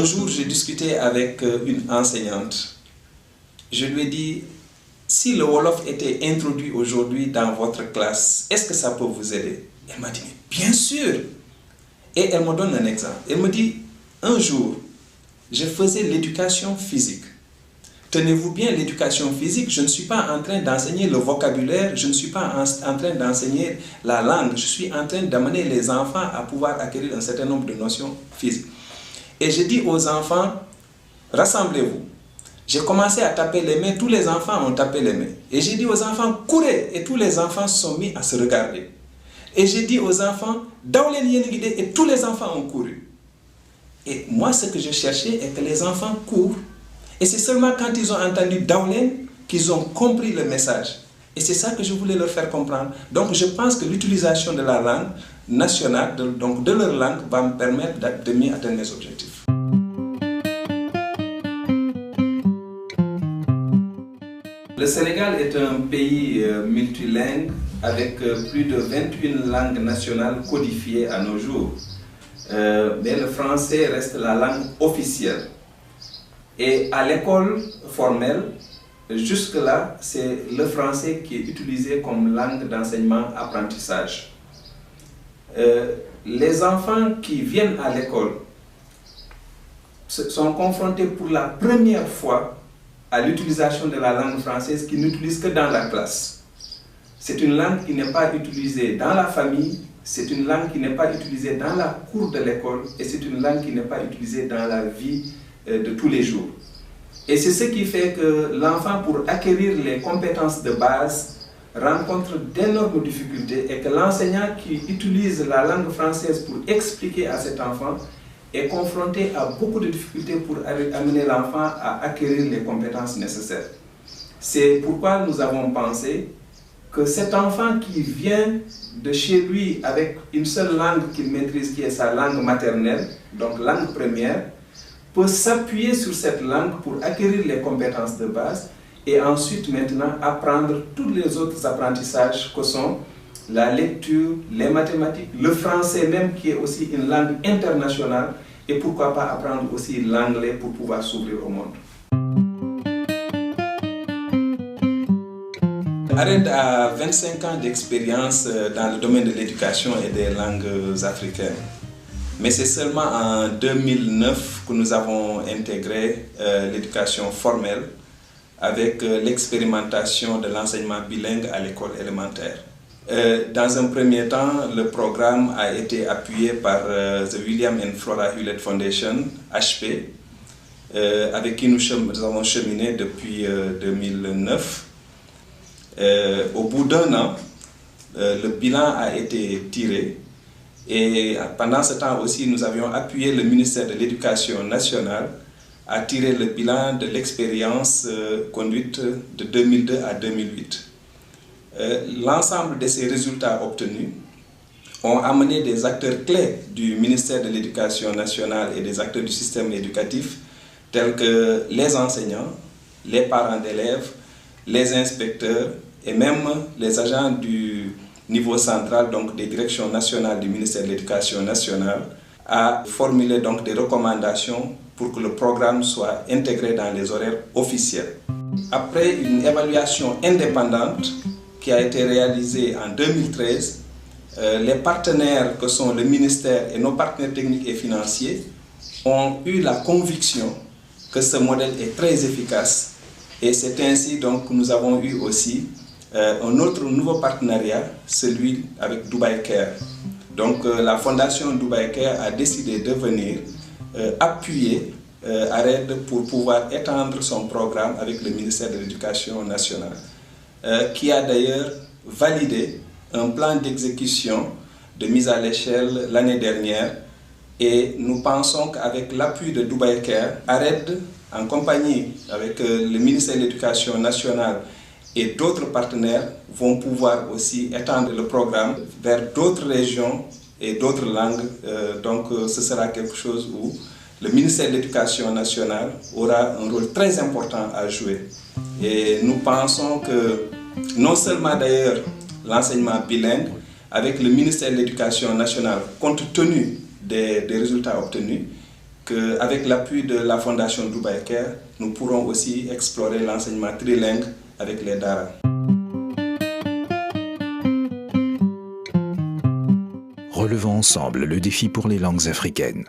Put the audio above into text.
jour, j'ai discuté avec une enseignante. Je lui ai dit, si le Wolof était introduit aujourd'hui dans votre classe, est-ce que ça peut vous aider? Elle m'a dit, bien sûr. Et elle me donne un exemple. Elle me dit, un jour, je faisais l'éducation physique. Tenez-vous bien, l'éducation physique, je ne suis pas en train d'enseigner le vocabulaire, je ne suis pas en train d'enseigner la langue, je suis en train d'amener les enfants à pouvoir acquérir un certain nombre de notions physiques. Et je dis aux enfants, rassemblez-vous. J'ai commencé à taper les mains, tous les enfants ont tapé les mains. Et j'ai dit aux enfants, courez, et tous les enfants se sont mis à se regarder. Et j'ai dit aux enfants, daoulen yenigide, et tous les enfants ont couru. Et moi, ce que je cherchais est que les enfants courent. Et c'est seulement quand ils ont entendu Daoulen qu'ils ont compris le message. Et c'est ça que je voulais leur faire comprendre. Donc je pense que l'utilisation de la langue nationale, donc de leur langue, va me permettre de mieux atteindre mes objectifs. Le Sénégal est un pays multilingue avec plus de 21 langues nationales codifiées à nos jours. Mais le français reste la langue officielle. Et à l'école formelle, jusque-là, c'est le français qui est utilisé comme langue d'enseignement-apprentissage. Les enfants qui viennent à l'école sont confrontés pour la première fois à l'utilisation de la langue française qu'ils n'utilisent que dans la classe. C'est une langue qui n'est pas utilisée dans la famille, c'est une langue qui n'est pas utilisée dans la cour de l'école et c'est une langue qui n'est pas utilisée dans la vie de tous les jours. Et c'est ce qui fait que l'enfant, pour acquérir les compétences de base, rencontre d'énormes difficultés et que l'enseignant qui utilise la langue française pour expliquer à cet enfant est confronté à beaucoup de difficultés pour amener l'enfant à acquérir les compétences nécessaires. C'est pourquoi nous avons pensé que cet enfant qui vient de chez lui avec une seule langue qu'il maîtrise, qui est sa langue maternelle, donc langue première, peut s'appuyer sur cette langue pour acquérir les compétences de base et ensuite maintenant apprendre tous les autres apprentissages que sont la lecture, les mathématiques, le français même qui est aussi une langue internationale et pourquoi pas apprendre aussi l'anglais pour pouvoir s'ouvrir au monde. Ared a 25 ans d'expérience dans le domaine de l'éducation et des langues africaines. Mais c'est seulement en 2009 que nous avons intégré l'éducation formelle avec l'expérimentation de l'enseignement bilingue à l'école élémentaire. Dans un premier temps, le programme a été appuyé par The William and Flora Hewlett Foundation, HP, avec qui nous avons cheminé depuis 2009. Au bout d'un an, le bilan a été tiré. Et pendant ce temps aussi, nous avions appuyé le ministère de l'Éducation nationale à tirer le bilan de l'expérience conduite de 2002 à 2008. L'ensemble de ces résultats obtenus ont amené des acteurs clés du ministère de l'Éducation nationale et des acteurs du système éducatif, tels que les enseignants, les parents d'élèves, les inspecteurs et même les agents du niveau central, donc des directions nationales du ministère de l'Éducation nationale, a formulé donc des recommandations pour que le programme soit intégré dans les horaires officiels. Après une évaluation indépendante qui a été réalisée en 2013, les partenaires que sont le ministère et nos partenaires techniques et financiers ont eu la conviction que ce modèle est très efficace et c'est ainsi donc que nous avons eu aussi un autre nouveau partenariat, celui avec Dubai Care. Donc la fondation Dubai Care a décidé de venir appuyer ARED pour pouvoir étendre son programme avec le ministère de l'Éducation nationale, qui a d'ailleurs validé un plan d'exécution de mise à l'échelle l'année dernière. Et nous pensons qu'avec l'appui de Dubai Care, ARED, en compagnie avec le ministère de l'Éducation nationale et d'autres partenaires, vont pouvoir aussi étendre le programme vers d'autres régions et d'autres langues. Donc ce sera quelque chose où le ministère de l'Éducation nationale aura un rôle très important à jouer. Et nous pensons que non seulement d'ailleurs l'enseignement bilingue, avec le ministère de l'Éducation nationale, compte tenu des résultats obtenus, qu'avec l'appui de la Fondation Dubai Care, nous pourrons aussi explorer l'enseignement trilingue avec les Dara. Relevons ensemble le défi pour les langues africaines.